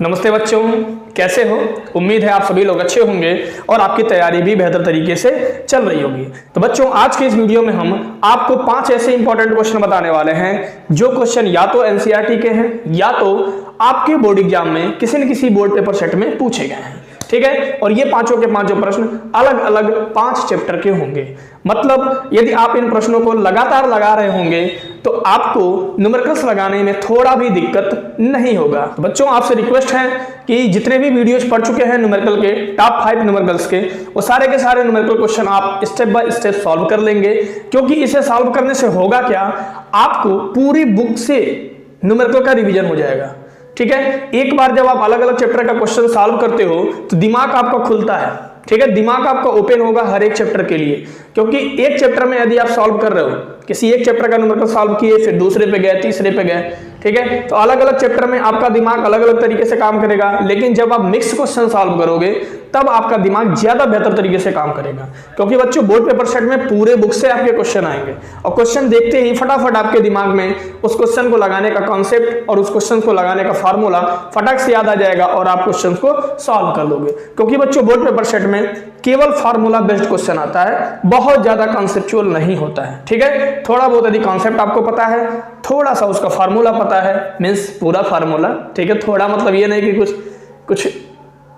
नमस्ते बच्चों, कैसे हो? उम्मीद है आप सभी लोग अच्छे होंगे और आपकी तैयारी भी बेहतर तरीके से चल रही होगी। तो बच्चों, आज के इस वीडियो में हम आपको 5 ऐसे इंपॉर्टेंट क्वेश्चन बताने वाले हैं जो क्वेश्चन या तो एनसीईआरटी के हैं या तो आपके बोर्ड एग्जाम में किसी न किसी बोर्ड पेपर सेट में पूछे गए हैं। ठीक है, और ये पांचों के पांचों प्रश्न अलग अलग 5 चैप्टर के होंगे। मतलब यदि आप इन प्रश्नों को लगातार लगा रहे होंगे तो आपको न्यूमेरिकल्स लगाने में थोड़ा भी दिक्कत नहीं होगा। तो बच्चों, आपसे रिक्वेस्ट है कि जितने भी वीडियोस पढ़ चुके हैं न्यूमेरिकल के, टॉप 5 न्यूमेरिकल्स के, वो सारे के सारे न्यूमेरिकल क्वेश्चन आप स्टेप बाय स्टेप सॉल्व कर लेंगे। क्योंकि इसे सॉल्व करने से होगा क्या, आपको पूरी बुक से न्यूमेरिकल का रिवीजन हो जाएगा। ठीक है, एक बार जब आप अलग अलग चैप्टर का क्वेश्चन सॉल्व करते हो तो दिमाग आपका खुलता है। ठीक है, दिमाग आपका ओपन होगा हर एक चैप्टर के लिए। क्योंकि एक चैप्टर में यदि आप सॉल्व कर रहे हो, किसी एक चैप्टर का न्यूमेरिकल सॉल्व किए, फिर दूसरे पे गए, तीसरे पे गए, ठीक है, तो अलग अलग चैप्टर में आपका दिमाग अलग अलग तरीके से काम करेगा। लेकिन जब आप मिक्स क्वेश्चन सॉल्व करोगे तब आपका दिमाग ज्यादा बेहतर तरीके से काम करेगा। क्योंकि बच्चों, बोर्ड पेपर सेट में पूरे बुक से आपके क्वेश्चन आएंगे और क्वेश्चन देखते ही फटाफट आपके दिमाग में उस क्वेश्चन को लगाने का कॉन्सेप्ट और उस क्वेश्चन को लगाने का फार्मूला फटाक से याद आ जाएगा और आप क्वेश्चन को सॉल्व कर लोगे। क्योंकि बच्चों, बोर्ड पेपर सेट में केवल फार्मूला बेस्ड क्वेश्चन आता है, बहुत ज्यादा कॉन्सेप्चुअल नहीं होता है। ठीक है, थोड़ा बहुत यदि कॉन्सेप्ट आपको पता है, थोड़ा सा उसका फार्मूला पता है, मीन्स पूरा फार्मूला, ठीक है, थोड़ा मतलब ये नहीं कि कुछ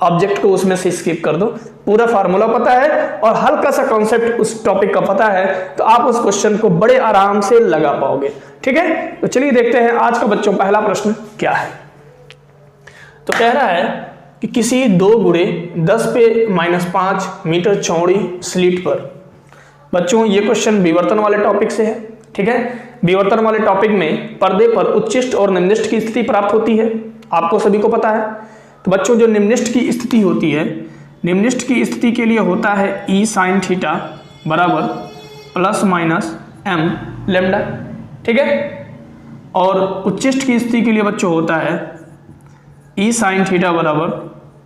ऑब्जेक्ट को उसमें से स्किप कर दो, पूरा फार्मूला पता है और हल्का सा कॉन्सेप्ट उस टॉपिक का पता है, तो आप उस क्वेश्चन को बड़े आराम से लगा पाओगे। ठीक है, तो चलिए देखते हैं आज का बच्चों पहला प्रश्न क्या है। तो कह रहा है कि किसी 2 × 10⁻⁵ मीटर चौड़ी स्लिट पर, बच्चों ये क्वेश्चन विवर्तन वाले टॉपिक से है। ठीक है, विवर्तन वाले टॉपिक में पर्दे पर उच्चिष्ट और निम्निष्ट की स्थिति प्राप्त होती है, आपको सभी को पता है। तो बच्चों, जो निम्निष्ट की स्थिति होती है, निम्निष्ट की स्थिति के लिए होता है E sin θ बराबर ±m लैम्डा। ठीक है, और उच्चिष्ट की स्थिति के लिए बच्चों होता है E sin θ बराबर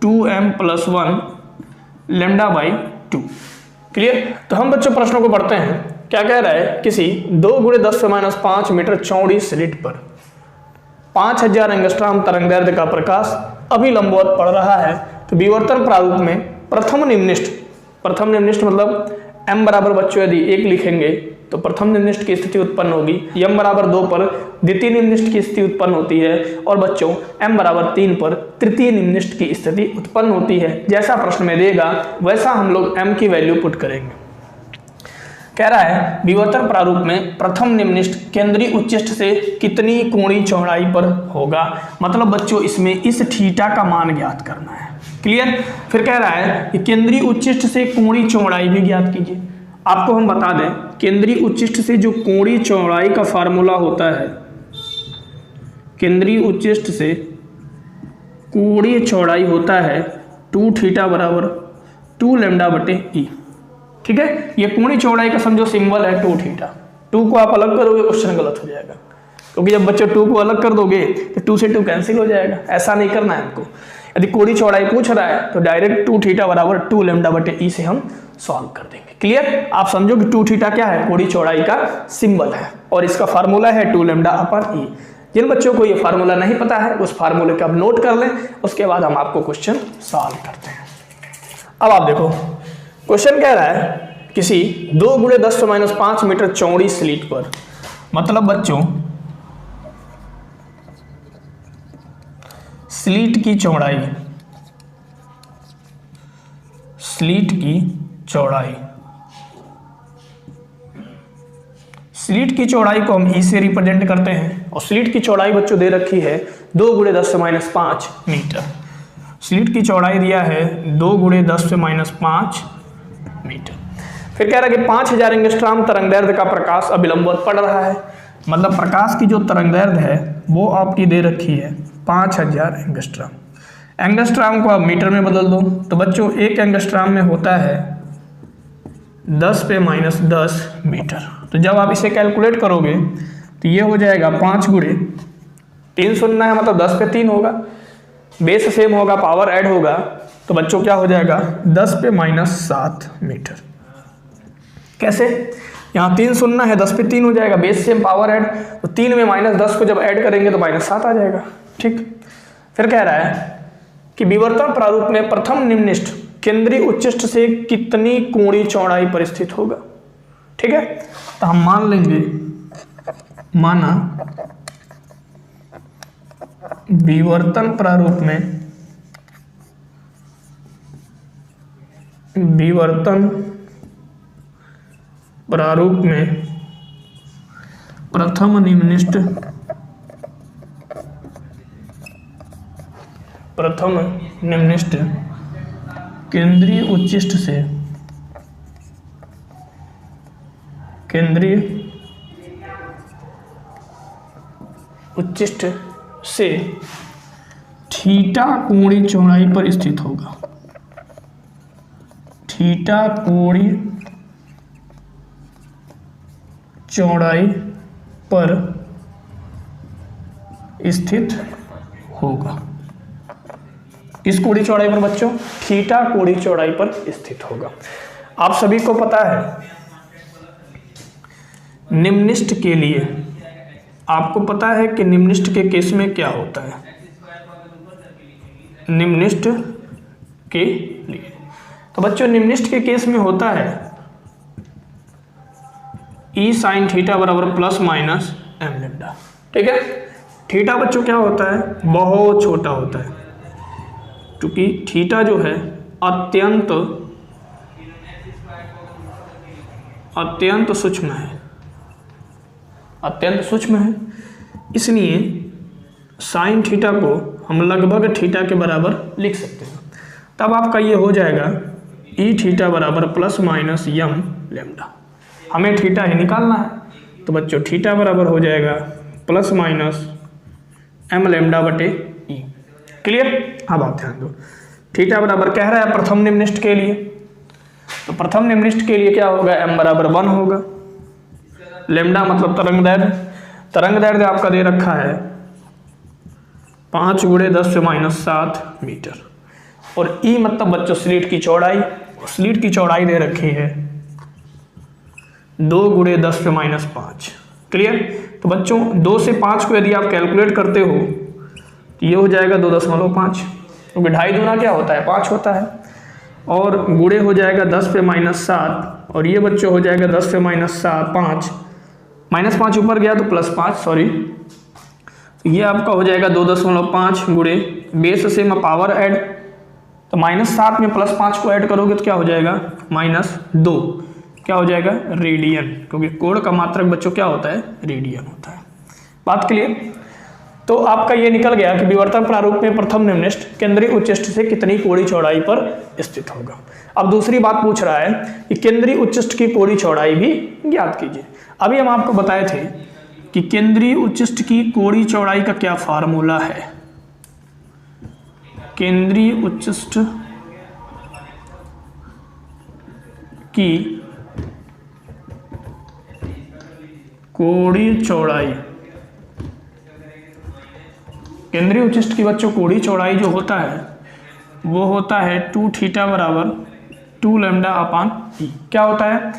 2m + 1 λ/2। क्लियर? तो हम बच्चों प्रश्नों को पढ़ते हैं। क्या कह रहा है, किसी 2 × 10⁻⁵ मीटर चौड़ी स्लिट पर 5000 एंगस्ट्रॉम तरंगदैर्ध्य का प्रकाश अभिलंबवत पड़ रहा है। तो विवर्तन प्रारूप में प्रथम निम्निष्ट मतलब m बराबर बच्चों यदि 1 लिखेंगे तो प्रथम निम्निष्ट की स्थिति उत्पन्न होगी, m बराबर 2 पर द्वितीय निम्निष्ट की स्थिति उत्पन्न होती है और बच्चों m बराबर 3 पर तृतीय निम्निष्ट की स्थिति उत्पन्न होती है। जैसा प्रश्न में देगा वैसा हम लोग m की वैल्यू पुट करेंगे। कह रहा है विवर्तन प्रारूप में प्रथम निम्निष्ट केंद्रीय उच्चिष्ट से कितनी कोणीय चौड़ाई पर होगा। मतलब बच्चों, इसमें इस थीटा का मान ज्ञात करना है। क्लियर? फिर कह रहा है कि केंद्रीय उच्चिष्ट से कोणीय चौड़ाई भी ज्ञात कीजिए। आपको हम बता दें, केंद्रीय उच्चिष्ट से जो कोणीय चौड़ाई का फार्मूला होता है, केंद्रीय उच्चिष्ट से कोणीय चौड़ाई होता है 2θ बराबर 2 λ/e। ठीक है, ये कोणीय चौड़ाई का समझो सिंबल है 2θ। 2 को आप अलग करोगे क्वेश्चन गलत हो जाएगा, क्योंकि जब बच्चों 2 को अलग कर दोगे तो 2 से 2 कैंसिल हो जाएगा। ऐसा नहीं करना है हमको। यदि कोणीय चौड़ाई पूछ रहा है तो डायरेक्ट 2θ बराबर 2 λ/e से हम सॉल्व कर देंगे। क्लियर? आप समझो कि 2θ क्या है, कोणीय चौड़ाई का सिंबल है और इसका फार्मूला है 2 λ/e। जिन बच्चों को ये फार्मूला नहीं पता है उस फार्मूले को आप नोट कर लें, उसके बाद हम आपको क्वेश्चन सॉल्व करते हैं। अब आप देखो, क्वेश्चन कह रहा है किसी 2 × 10⁻⁵ मीटर चौड़ी स्लिट पर, मतलब बच्चों स्लिट की चौड़ाई स्लिट की चौड़ाई को हम E से रिप्रेजेंट करते हैं और स्लिट की चौड़ाई बच्चों दे रखी है 2 × 10⁻⁵ मीटर। स्लिट की चौड़ाई दिया है 2 × 10⁻⁵ मीटर। फिर कह रहा है कि 5000 एंगस्ट्रॉम तरंगदैर्ध्य का प्रकाश अभिलंबवत पड़ रहा है। मतलब प्रकाश की जो तरंगदैर्ध्य है वो आपकी दे रखी है 5000 एंगस्ट्रॉम। एंगस्ट्रॉम को आप मीटर में बदल दो तो बच्चों 1 एंगस्ट्रॉम में होता है 10⁻10 मीटर। तो जब आप इसे कैलकुलेट करोगे तो ये हो जाएगा 5 × 3 सुनना है, मतलब 10 पे 3 होगा, बेस सेम होगा, पावर ऐड होगा, तो बच्चों क्या हो जाएगा 10⁻7 मीटर। कैसे? यहाँ 3 सुनना है, 10 पे 3 हो जाएगा, बेस सेम पावर ऐड, तो 3 में -10 को जब ऐड करेंगे तो -7 आ जाएगा। ठीक, फिर कह रहा है कि विवर्तन प्रारूप में प्रथम निम्नलिखित केंद्रीय उच्चिष्ट से कितनी कोणीय चौड़ाई पर स्थित होगा। ठीक है, तो हम मान लेंगे, माना विवर्तन प्रारूप में प्रथम निम्नलिखित केंद्रीय उच्चिष्ट से थीटा कोणीय चौड़ाई पर स्थित होगा। थीटा कोणीय चौड़ाई पर स्थित होगा। किस कोणीय चौड़ाई पर बच्चों? थीटा कोणीय चौड़ाई पर स्थित होगा। आप सभी को पता है निम्नलिखित के लिए, आपको पता है कि निम्नलिखित के केस में क्या होता है। निम्नलिखित के लिए तो बच्चों निम्नलिखित के केस में होता है ई साइन थीटा बराबर प्लस माइनस एम लेम्डा। ठीक है, थीटा बच्चों क्या होता है? बहुत छोटा होता है, क्योंकि थीटा जो है अत्यंत सूक्ष्म है, इसलिए साइन थीटा को हम लगभग थीटा के बराबर लिख सकते हैं। तब आपका ये हो जाएगा ई थीटा बराबर प्लस माइनस यम लेम्डा। हमें थीटा ही निकालना है, तो बच्चों थीटा बराबर हो जाएगा प्लस माइनस एम लेम्डा बटे ई। क्लियर? अब आप ध्यान दो, थीटा बराबर कह रहा है प्रथम निम्नलिखित के लिए, तो प्रथम निम्नलिखित के लिए क्या होगा? एम बराबर 1 होगा। लेम्डा मतलब तरंग दैर्ध्य आपका दे रखा है 5 × 10⁻⁷ मीटर, और ई मतलब बच्चों स्लिट की चौड़ाई, स्लिट की चौड़ाई दे रखी है 2 × 10⁻⁵। क्लियर? तो बच्चों 2 से 5 को यदि आप कैलकुलेट करते हो तो ये हो जाएगा 2.5, क्योंकि 2.5 दूना क्या होता है? 5 होता है, और गुणे हो जाएगा 10⁻⁷, और ये बच्चों हो जाएगा 10⁻⁷ 5, -5 ऊपर गया तो +5, सॉरी, तो ये आपका हो जाएगा 2.5 गुणे बेस से मैं पावर ऐड, तो -7 में +5 को ऐड करोगे तो क्या हो जाएगा? -2, क्या हो जाएगा? रेडियन, क्योंकि कोण का मात्रक बच्चों क्या होता है? रेडियन होता है। बात क्लियर? तो आपका ये निकल गया कि विवर्तन प्रारूप में प्रथम निम्नलिखित केंद्रीय उच्चिष्ट से कितनी कोणीय चौड़ाई पर स्थित होगा। अब दूसरी बात पूछ रहा है कि केंद्रीय उच्चिष्ट की कोणीय चौड़ाई भी ज्ञात कीजिए। अभी हम आपको बताए थे कि केंद्रीय उच्चिष्ट की कोणीय चौड़ाई का क्या फार्मूला है। केंद्रीय उच्चिष्ट की कोणीय चौड़ाई, केंद्रीय उच्चिष्ट की बच्चों कोणीय चौड़ाई जो होता है वो होता है 2 थीटा बराबर 2 लैम्डा अपान ई। क्या होता है?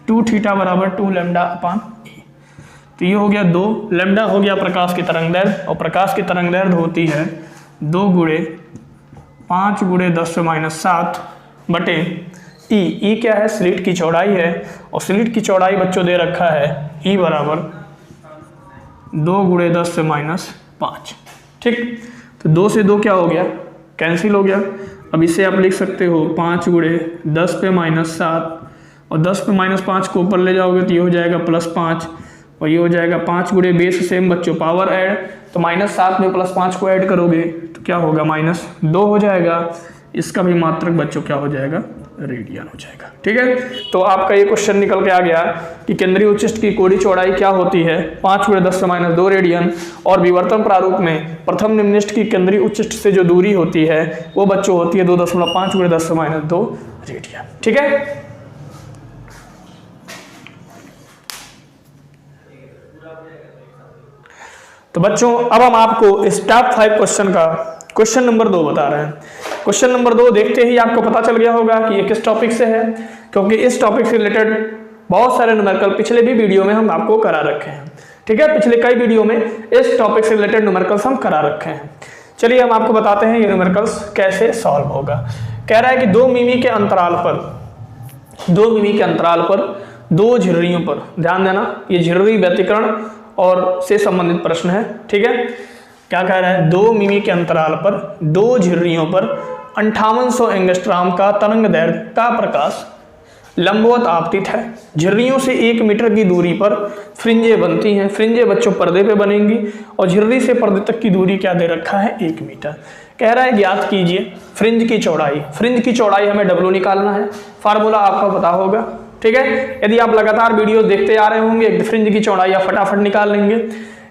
2 थीटा बराबर 2 लैम्डा अपान ई। तो ये हो गया 2 लैम्डा, हो गया प्रकाश की तरंग दैर्ध्य, और प्रकाश की तरंग दैर्ध्य होती है 2 × 5 × 10⁻⁷ बटे ई। ई क्या है? स्लिट की चौड़ाई है, और स्लिट की चौड़ाई बच्चों दे रखा है ई बराबर 2 × 10⁻⁵। ठीक, तो 2 से 2 क्या हो गया? कैंसिल हो गया। अब इसे आप लिख सकते हो 5 × 10⁻⁷, और 10⁻5 को ऊपर ले जाओगे तो ये हो जाएगा +5, और ये हो जाएगा 5 × बेस सेम बच्चों पावर ऐड, तो -7 में +5 को ऐड करोगे तो क्या होगा? -2 हो जाएगा। इसका भी मात्रक बच्चों क्या हो जाएगा? रेडियन हो जाएगा। ठीक है, तो आपका ये क्वेश्चन निकल के आ गया कि केंद्रीय उच्चिष्ट की कोणीय चौड़ाई क्या होती है? 5 × 10⁻² रेडियन, और विवर्तन प्रारूप में प्रथम निम्नलिखित की केंद्रीय उच्चिष्ट से जो दूरी होती है वो बच्चों होती है 2.5 × 10⁻² रेडियन। ठीक है, तो बच्चों अब हम आपको इस टॉप 5 क्वेश्चन का क्वेश्चन नंबर 2 बता रहे हैं। क्वेश्चन नंबर 2 देखते ही आपको पता चल गया होगा कि ये किस टॉपिक से है, क्योंकि इस टॉपिक से रिलेटेड बहुत सारे न्यूमेरिकल पिछले भी वीडियो में हम आपको करा रखे हैं। ठीक है, पिछले कई वीडियो में इस टॉपिक से रिलेटेड न्यूमेरिकल्स हम करा रखे हैं। चलिए हम आपको बताते हैं ये न्यूमेरिकल्स कैसे सॉल्व होगा। कह रहा है कि 2 मिमी के अंतराल पर 2 झिर्रियों पर, ध्यान देना ये झिर्री व्यतिकरण और से संबंधित प्रश्न है, ठीक है। क्या कह रहा है, 2 मिमी के अंतराल पर 2 झिर्रियों पर 5800 एंगस्ट्रॉम का तरंग दैर्घ्य का प्रकाश लंबवत आपतित है। झिर्रियों से 1 मीटर की दूरी पर फ्रिंजें बनती हैं। फ्रिंजें बच्चों पर्दे पे बनेंगी और झिर्री से पर्दे तक की दूरी क्या दे रखा है, 1 मीटर। कह रहा है ज्ञात कीजिए फ्रिंज की चौड़ाई। फ्रिंज की चौड़ाई हमें W निकालना है, फार्मूला आपको पता होगा, ठीक है। यदि आप लगातार वीडियो देखते आ रहे होंगे फ्रिंज की चौड़ाई आप फटाफट निकाल लेंगे।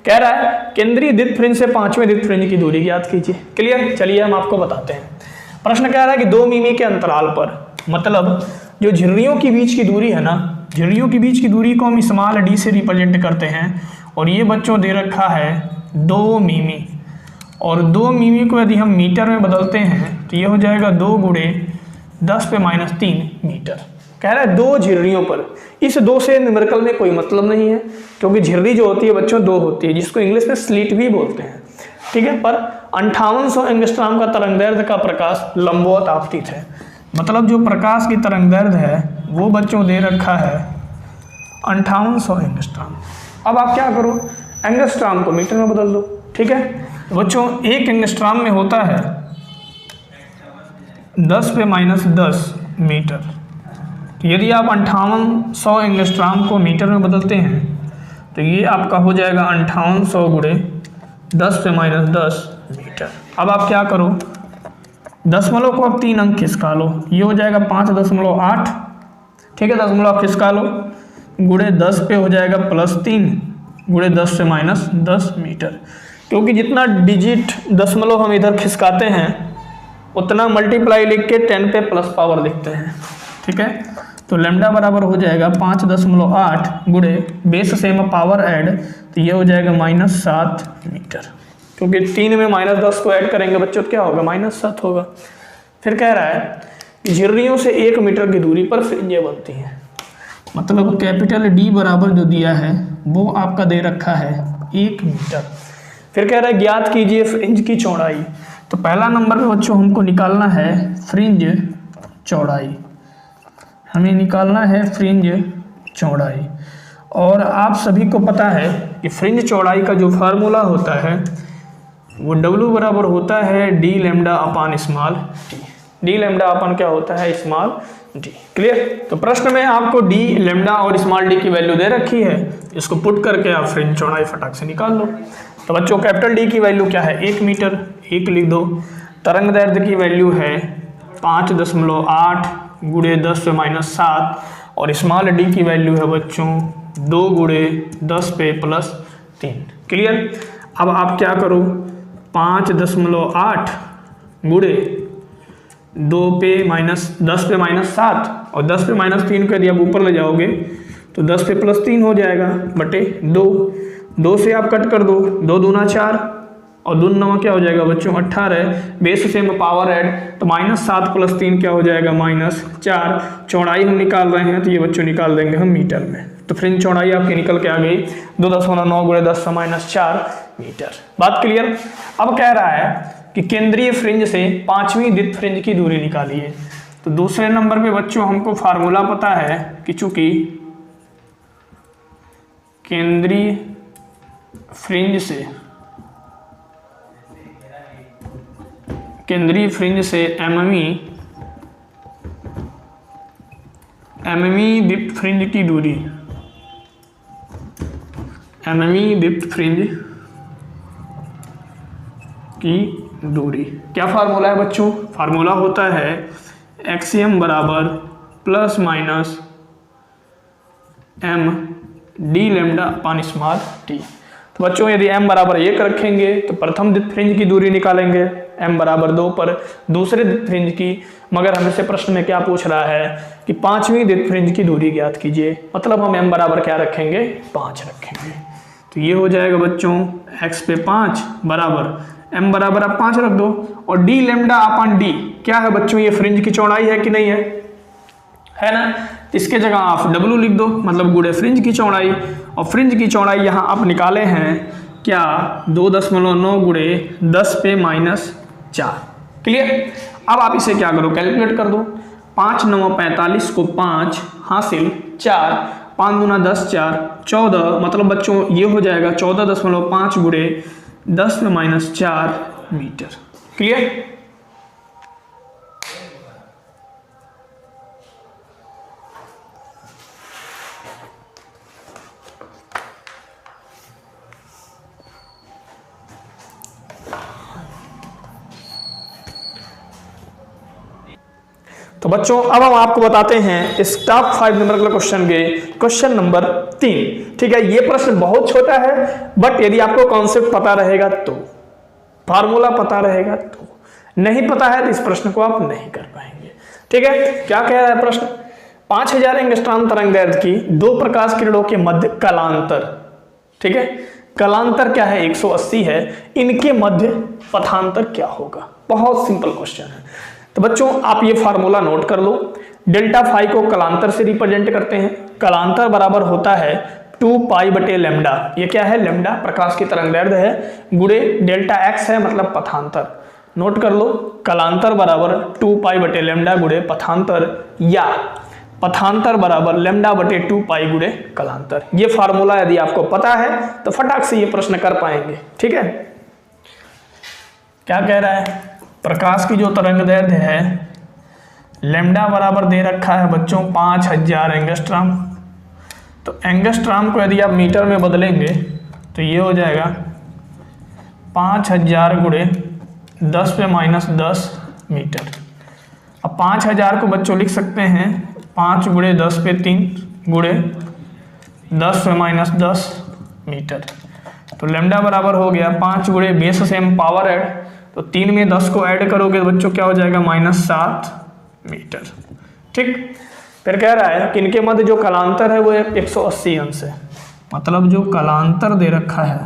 कह रहा है केंद्रीय दीप्त फ्रिंज से 5वें दीप्त फ्रिंज की दूरी ज्ञात कीजिए। क्लियर, चलिए हम आपको बताते हैं। प्रश्न कह रहा है कि 2 मिमी के अंतराल पर, मतलब जो झिर्रियों के बीच की दूरी है ना, झिर्रियों के बीच की दूरी को हम स्मॉल d से रिप्रेजेंट करते हैं और ये बच्चों दे रखा है 2 मिमी, और 2 मिमी को यदि हम मीटर में बदलते हैं तो ये हो जाएगा 2 गुणे 10⁻³ मीटर। कह रहा है 2 झिर्रियों पर। इस 2 से न्यूमेरिकल में कोई मतलब नहीं है, क्योंकि झिर्री जो होती है बच्चों 2 होती है, जिसको इंग्लिश में स्लिट भी बोलते हैं, ठीक है। पर 5800 एंगस्ट्रॉम का तरंगदैर्घ्य का प्रकाश लंबवत आपतित है, मतलब जो प्रकाश की तरंगदैर्घ्य है वो बच्चों दे रखा है 5800 एंगस्ट्रॉम। अब आप क्या करो, एंगस्ट्रॉम को मीटर में बदल दो, ठीक है। बच्चों 1 एंगस्ट्रॉम में होता है 10⁻10 मीटर। यदि आप 5800 एंगस्ट्रॉम को मीटर में बदलते हैं तो ये आपका हो जाएगा 5800 गुणे 10⁻10 मीटर। अब आप क्या करो, दशमलव को अब 3 अंक खिसका लो, ये हो जाएगा 5.8, ठीक है। दशमलव खिसका लो, गुणे 10 पे हो जाएगा +3 गुणे 10 से -10 मीटर। क्योंकि जितना डिजिट दशमलव हम इधर खिसकाते हैं उतना मल्टीप्लाई लिख के 10 पे प्लस पावर लिखते हैं, ठीक है। तो लैम्डा बराबर हो जाएगा 5.8 गुणे बेस से में पावर ऐड, तो ये हो जाएगा -7 मीटर, क्योंकि 3 में -10 को ऐड करेंगे बच्चों तो क्या होगा, -7 होगा। फिर कह रहा है कि झिर्रियों से 1 मीटर की दूरी पर फ्रिंजें बनती हैं, मतलब कैपिटल D बराबर जो दिया है वो आपका दे रखा है 1 मीटर। फिर कह रहा है ज्ञात कीजिए फ्रिंज की चौड़ाई। तो पहला नंबर पे बच्चों हमको निकालना है फ्रिंज चौड़ाई, हमें निकालना है फ्रिंज चौड़ाई। और आप सभी को पता है कि फ्रिंज चौड़ाई का जो फार्मूला होता है वो W बराबर होता है d lambda upon small d। d lambda upon क्या होता है, स्मॉल d। क्लियर। तो प्रश्न में आपको d लैम्डा और स्मॉल d की वैल्यू दे रखी है, इसको पुट करके आप फ्रिंज चौड़ाई फटाक से निकाल लो। तो बच्चों कैपिटल D की वैल्यू क्या है, 1 मीटर, 1 लिख दो। तरंग दैर्घ्य की वैल्यू है 5.8 गुणे 10 पे -7, और स्मॉल d की वैल्यू है बच्चों 2 गुणे 10 पे +3। क्लियर। अब आप क्या करो, 5.8 गुणे 2 पे -10 पे -7 और 10 पे -3 को यदि आप ऊपर ले जाओगे तो 10 पे +3 हो जाएगा बटे 2। 2 से आप कट कर दो, 2 दूना 4 और 2 9 क्या हो जाएगा बच्चों 18, बेस से में पावर ऐड, तो -7 + 3 क्या हो जाएगा -4। चौड़ाई हम निकाल रहे हैं तो ये बच्चों निकाल देंगे हम मीटर में। तो फ्रिंज चौड़ाई आपकी निकल के आ गई 2.9 गुणे 10 से -4 मीटर। बात क्लियर। अब कह रहा है कि केंद्रीय फ्रिंज से 5वीं दीप्त फ्रिंज की दूरी निकालिए। तो दूसरे नंबर पे बच्चों हमको फार्मूला पता है कि चूंकि केंद्रीय फ्रिंज से एमएमई दीप्त फ्रिंज की दूरी, एमएमई दीप्त फ्रिंज की दूरी क्या फार्मूला है बच्चों, फार्मूला होता है एक्सियम बराबर ± m d lambda upon small t। तो बच्चों यदि m बराबर 1 रखेंगे तो प्रथम दीप्त फ्रिंज की दूरी निकालेंगे m बराबर 2 पर दूसरे दीप्त फ्रिंज की, मगर हमसे प्रश्न में क्या पूछ रहा है कि 5वीं दीप्त फ्रिंज की दूरी ज्ञात कीजिए, मतलब हम m बराबर क्या रखेंगे 5 रखेंगे। तो ये हो जाएगा बच्चों x पे 5 बराबर m बराबर आप 5 रख दो, और d लैम्डा अपॉन d क्या है बच्चों, ये फ्रिंज की चौड़ाई है कि नहीं है ना। इसके जगह आप W लिख दो, मतलब गुणे फ्रिंज की चौड़ाई, और फ्रिंज की चौड़ाई यहाँ आप निकाले हैं क्या 2.9 गुणे 10 पे -4। क्लियर। अब आप इसे क्या करो, कैलकुलेट कर दो। 5 9 45 को 5 हासिल 4, 5 दूना 10 4 14, मतलब बच्चों ये हो जाएगा 14.5 गुणे 10 पे -4 मीटर। क्लियर। तो बच्चों अब हम आपको बताते हैं इस टॉप 5 नंबर के क्वेश्चन के क्वेश्चन नंबर 3। ठीक है, ये प्रश्न बहुत छोटा है, बट यदि आपको कॉन्सेप्ट पता रहेगा तो, फार्मूला पता रहेगा तो, नहीं पता है तो इस प्रश्न को आप नहीं कर पाएंगे। ठीक है, क्या कह रहा है प्रश्न। 5000 एंगस्ट्रॉम तरंगदैर्घ्य की 2 प्रकाश किरणों के मध्य कलांतर, ठीक है, कलांतर क्या है 180 है, इनके मध्य पथांतर क्या होगा। बहुत सिंपल क्वेश्चन है। तो बच्चों आप ये फार्मूला नोट कर लो। डेल्टा फाई को कलांतर से रिप्रेजेंट करते हैं। कलांतर बराबर होता है 2 पाई बटे लैम्डा, ये क्या है लैम्डा प्रकाश की तरंगदैर्घ्य है, गुणे डेल्टा एक्स है मतलब पथांतर। नोट कर लो, कलांतर बराबर 2 पाई बटे लैम्डा गुणे पथांतर, या पथांतर बराबर लैम्डा बटे 2 पाई गुणे कलांतर। ये फार्मूला यदि आपको पता है तो फटाक से ये प्रश्न कर पाएंगे। ठीक है, क्या कह रहा है, प्रकाश की जो तरंगदैर्घ्य है लैम्डा बराबर दे रखा है बच्चों 5000 एंगस्ट्रॉम। तो एंगस्ट्रॉम को यदि आप मीटर में बदलेंगे तो ये हो जाएगा 5000 गुणे 10 पे -10 मीटर। अब 5000 को बच्चों लिख सकते हैं 5 गुणे 10 पे 3 गुणे 10 पे -10 मीटर। तो लैम्डा बराबर हो गया 5 गुणे बेस से हम पावर ऐड, तो 3 में 10 को ऐड करोगे तो बच्चों क्या हो जाएगा -7 मीटर। ठीक, फिर कह रहा है कि इनके मध्य जो कलांतर है वो 180 अंश है, मतलब जो कलांतर दे रखा है,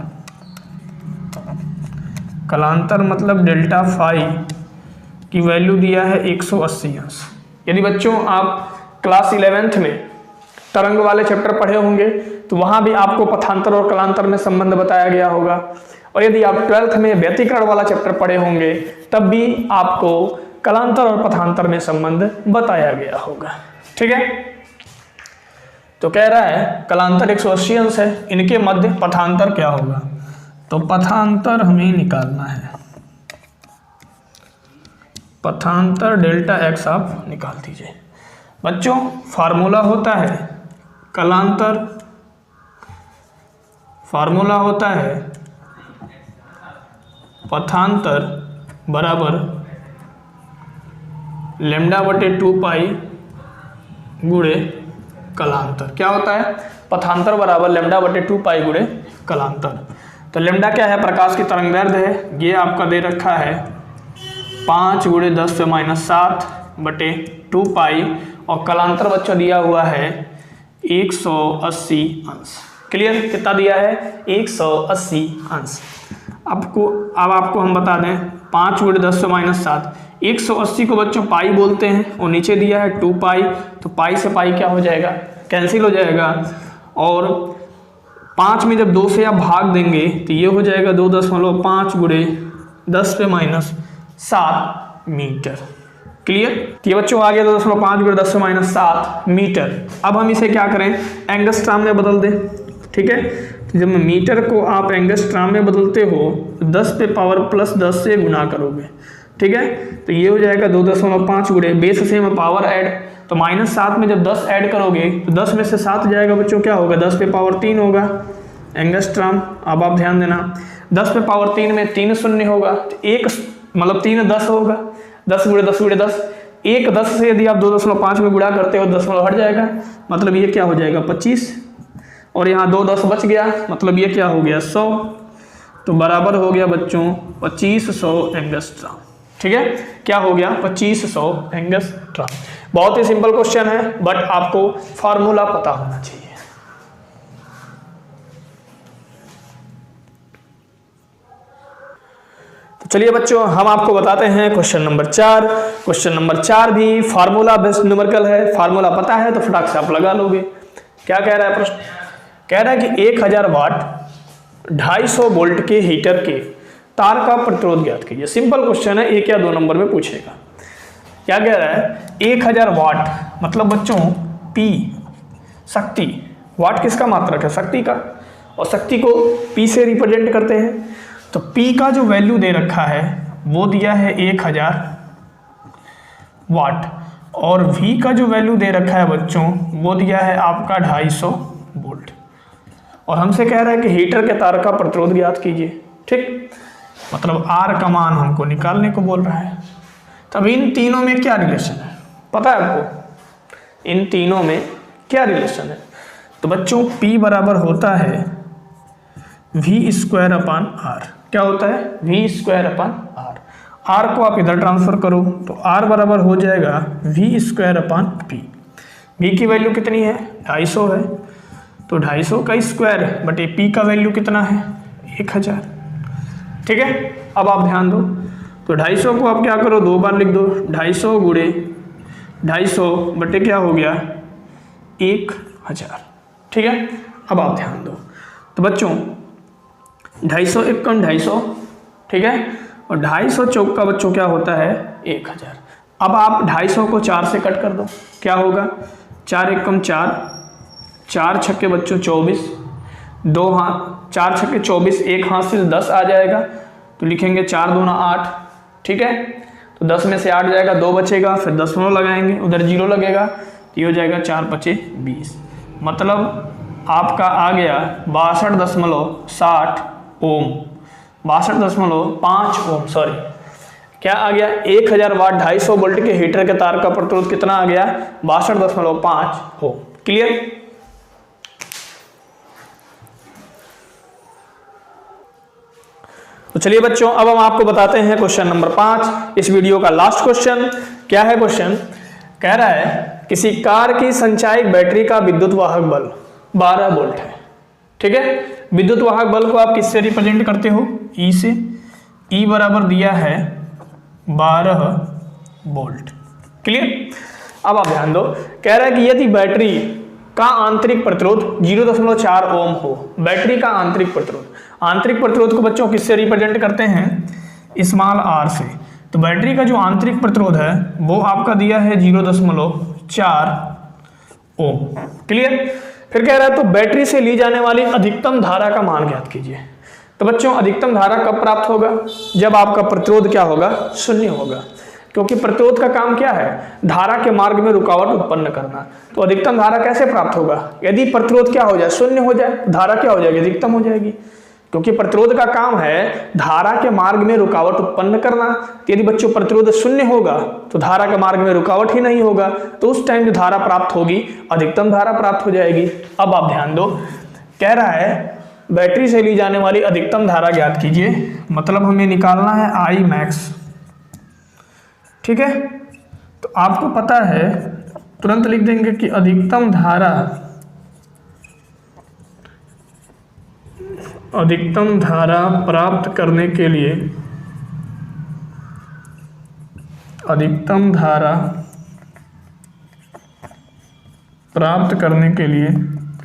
कलांतर मतलब डेल्टा फाई की वैल्यू दिया है 180 अंश। यदि बच्चों आप क्लास 11th में तरंग वाले चैप्टर पढ़े होंगे तो वहां भी आपको पथांतर और कलांतर में संबंध बताया गया होगा, और यदि आप 12th में व्यतिकरण वाला चैप्टर पढ़े होंगे तब भी आपको कलांतर और पथांतर में संबंध बताया गया होगा। ठीक है, तो कह रहा है कलांतर 180 अंश है, इनके मध्य पथांतर क्या होगा। तो पथांतर हमें निकालना है, पथांतर डेल्टा एक्स आप निकाल दीजिए। बच्चों फार्मूला होता है कलांतर, फार्मूला होता है पथांतर बराबर लैम्डा बटे 2 पाई गुणे कलांतर। क्या होता है, पथांतर बराबर लैम्डा बटे 2 पाई गुणे कलांतर। तो लैम्डा क्या है, प्रकाश की तरंगदैर्घ्य है, ये आपका दे रखा है 5 गुणे 10 पे -7 बटे 2 पाई, और कलांतर बच्चों दिया हुआ है 180 अंश। क्लियर, कितना दिया है 180 अंश। अब आपको हम बता दें 5 गुणे 10 पे -7, 180 को बच्चों पाई बोलते हैं, और नीचे दिया है 2 पाई, तो पाई से पाई क्या हो जाएगा, कैंसिल हो जाएगा, और 5 में जब 2 से आप भाग देंगे तो ये हो जाएगा 2.5 गुणे 10 पे -7 मीटर। क्लियर, ये बच्चों आ गया 2.5 गुणे 10 पे -7 मीटर। अब हम इसे क्या करें, एंगस्ट्रॉम में बदल दें। ठीक है, जब मीटर को आप एंगस्ट्रॉम में बदलते हो तो 10 पे पावर +10 से गुना करोगे। ठीक है, तो ये हो जाएगा 2.5 गुणे बेस से में पावर ऐड, तो -7 में जब 10 ऐड करोगे तो 10 में से 7 जाएगा बच्चों, क्या होगा 10 पे पावर 3 होगा एंगस्ट्रॉम। अब आप ध्यान देना 10 पे पावर 3 में 3 शून्य होगा, तो 1 मतलब 3 10 होगा, 10 गुणे 10 गुणे 10, 1 10 से यदि आप 2.5 में गुणा करते हो 10 हट जाएगा, मतलब ये क्या हो जाएगा 25, और यहाँ 2 10 बच गया, मतलब ये क्या हो गया 100, तो बराबर हो गया बच्चों 2500 एंगस्ट्रॉम। ठीक है, क्या हो गया 2500 एंगस्ट्रॉम। बहुत ही सिंपल क्वेश्चन है, बट आपको फार्मूला पता होना चाहिए। तो चलिए बच्चों हम आपको बताते हैं क्वेश्चन नंबर 4। क्वेश्चन नंबर 4 भी फार्मूला बेस्ड न्यूमेरिकल है, फार्मूला पता है तो फटाक से आप लगा लोगे। क्या कह रहा है प्रश्न, कह रहा है कि 1000 वाट 250 वोल्ट के हीटर के तार का प्रतिरोध ज्ञात कीजिए। सिंपल क्वेश्चन है, 1 या 2 नंबर में पूछेगा। क्या कह रहा है? 1000 वाट, मतलब बच्चों P शक्ति, वाट किसका मात्रक है? शक्ति का, और शक्ति को P से रिप्रेजेंट करते हैं। तो P का जो वैल्यू दे रखा है वो दिया है 1000 वाट, और V का जो वैल्यू दे रखा है बच्चों वो दिया है आपका 250 वोल्ट, और हमसे कह रहा है कि हीटर के तार का प्रतिरोध ज्ञात कीजिए। ठीक, मतलब R का मान हमको निकालने को बोल रहा है। तब इन तीनों में क्या रिलेशन है पता है आपको? इन तीनों में क्या रिलेशन है? तो बच्चों P बराबर होता है V²/R। क्या होता है? V²/R। R को आप इधर ट्रांसफर करो तो R बराबर हो जाएगा V²/P। V की वैल्यू कितनी है? 250 है, तो 250 का स्क्वायर बटे P का वैल्यू कितना है? 1000। ठीक है, अब आप ध्यान दो, तो 250 को आप क्या करो, 2 बार लिख दो। 250 गुणे 250 बटे क्या हो गया? 1000। ठीक है, अब आप ध्यान दो, तो बच्चों 250 1 कम 250, ठीक है, और 250 चौक का बच्चों क्या होता है? 1000। अब आप 250 को 4 से कट कर दो, क्या होगा? 4 1 कम 4, 4 छक्के बच्चों 24, 2 हाथ 4 छक्के 24, एक हाथ से 10 आ जाएगा, तो लिखेंगे 4 दूना 8। ठीक है, तो 10 में से 8 जाएगा, 2 बचेगा, फिर दशमलव लगाएंगे, उधर 0 लगेगा, तो ये हो जाएगा 4 × 5 = 20। मतलब आपका आ गया 62.60 ओम, 62.5 ओम, सॉरी, क्या आ गया? 1000 वाट 250 वोल्ट के हीटर के तार का प्रतिरोध कितना आ गया? 62.5 ओम। क्लियर? तो चलिए बच्चों, अब हम आपको बताते हैं क्वेश्चन नंबर 5, इस वीडियो का लास्ट क्वेश्चन। क्या है क्वेश्चन? कह रहा है किसी कार की संचायक बैटरी का विद्युत वाहक बल 12 वोल्ट है। ठीक है, विद्युत वाहक बल को आप किससे रिप्रेजेंट करते हो? E से। E बराबर दिया है 12 वोल्ट। क्लियर? अब आप ध्यान दो, कह रहा है कि यदि बैटरी का आंतरिक प्रतिरोध 0.4 ओम हो, बैटरी का आंतरिक प्रतिरोध को बच्चों किससे रिप्रेजेंट करते हैं? स्मॉल r से। तो बैटरी का जो आंतरिक प्रतिरोध है वो आपका दिया है 0.4 ओम। क्लियर? फिर कह रहा है तो बैटरी से ली जाने वाली अधिकतम धारा का मान ज्ञात कीजिए। तो बच्चों अधिकतम धारा कब प्राप्त होगा? जब आपका प्रतिरोध क्या होगा? 0 होगा, क्योंकि प्रतिरोध का काम क्या है? धारा के मार्ग में रुकावट उत्पन्न करना। तो अधिकतम धारा कैसे प्राप्त होगा? यदि प्रतिरोध क्या हो जाए? 0 हो जाए, धारा क्या हो जाएगी? अधिकतम हो जाएगी, क्योंकि प्रतिरोध का काम है धारा के मार्ग में रुकावट उत्पन्न करना। यदि बच्चों प्रतिरोध 0 होगा तो धारा के मार्ग में रुकावट ही नहीं होगा, तो उस टाइम जो धारा प्राप्त होगी अधिकतम धारा प्राप्त हो जाएगी। अब आप ध्यान दो, कह रहा है बैटरी से ली जाने वाली अधिकतम धारा ज्ञात कीजिए, मतलब हमें निकालना है I max। ठीक है, तो आपको पता है, तुरंत लिख देंगे कि अधिकतम धारा प्राप्त करने के लिए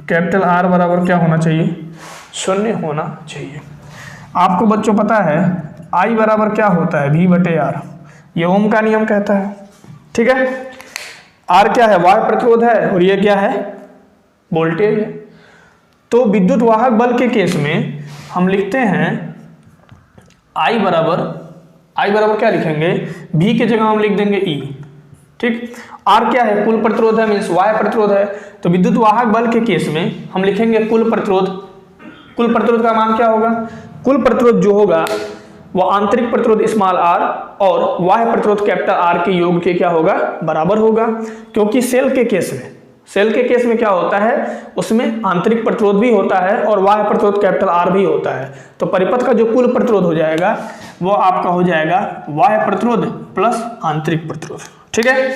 कैपिटल R बराबर क्या होना चाहिए? 0 होना चाहिए। आपको बच्चों पता है I बराबर क्या होता है? V/R, ये ओम का नियम कहता है। ठीक है, R क्या है? वाहक प्रतिरोध है, और ये क्या है? वोल्टेज है। तो विद्युत वाहक बल के केस में हम लिखते हैं I बराबर क्या लिखेंगे? V की जगह हम लिख देंगे E। ठीक, R क्या है? कुल प्रतिरोध है, मीन्स वाहक प्रतिरोध है। तो विद्युत वाहक बल के केस में हम लिखेंगे कुल प्रतिरोध का मान क्या होगा? कुल प्रतिरोध जो होगा वो आंतरिक प्रतिरोध स्मॉल r और बाह्य प्रतिरोध कैपिटल R के योग के क्या होगा? बराबर होगा, क्योंकि सेल के केस में क्या होता है? उसमें आंतरिक प्रतिरोध भी होता है और बाह्य प्रतिरोध कैपिटल R भी होता है। तो परिपथ का जो कुल प्रतिरोध हो जाएगा वो आपका हो जाएगा बाह्य प्रतिरोध प्लस आंतरिक प्रतिरोध। ठीक है,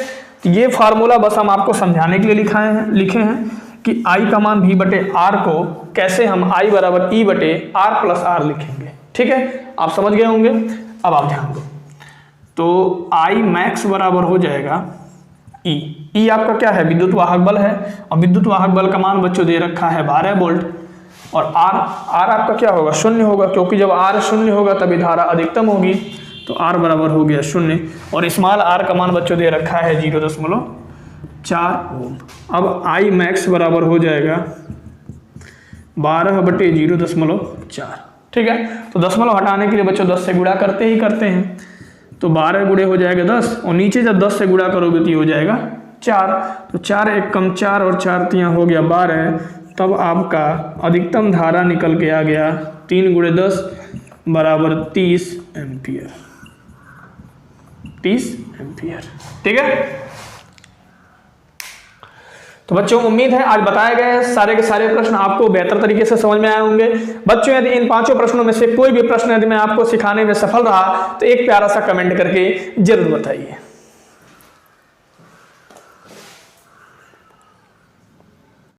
तो ये फार्मूला बस हम आपको समझाने के लिए लिखे हैं कि I का मान V/R को कैसे हम I बराबर E/R प्लस R लिखेंगे। ठीक है, आप समझ गए होंगे। अब आप ध्यान दो, तो I max बराबर हो जाएगा E आपका क्या है? विद्युत वाहक बल है, और विद्युत वाहक बल का मान बच्चों दे रखा है 12 वोल्ट, और आर आपका क्या होगा, शून्य होगा, क्योंकि जब आर शून्य होगा तभी धारा अधिकतम होगी। तो आर बराबर हो गया 0 और स्मॉल आर का मान बच्चों दे रखा है 0.4 ओम। अब आई मैक्स बराबर हो जाएगा 12/0.4। ठीक है, तो दशमलव हटाने के लिए बच्चों 10 से गुणा करते ही करते हैं। तो 12 गुणे हो जाएगा 10 और नीचे जब 10 से गुणा करोगे तो ये हो जाएगा 4। तो 4 एक कम 4 और 4 तियाँ हो गया 12। तब आपका अधिकतम धारा निकल के आ गया 3 × 10 बराबर 30 एम्पियर। 30 एम्पियर। ठीक है, तो बच्चों उम्मीद है आज बताए गए सारे के सारे प्रश्न आपको बेहतर तरीके से समझ में आए होंगे। बच्चों यदि इन 5 प्रश्नों में से कोई भी प्रश्न यदि मैं आपको सिखाने में सफल रहा तो एक प्यारा सा कमेंट करके जरूर बताइए।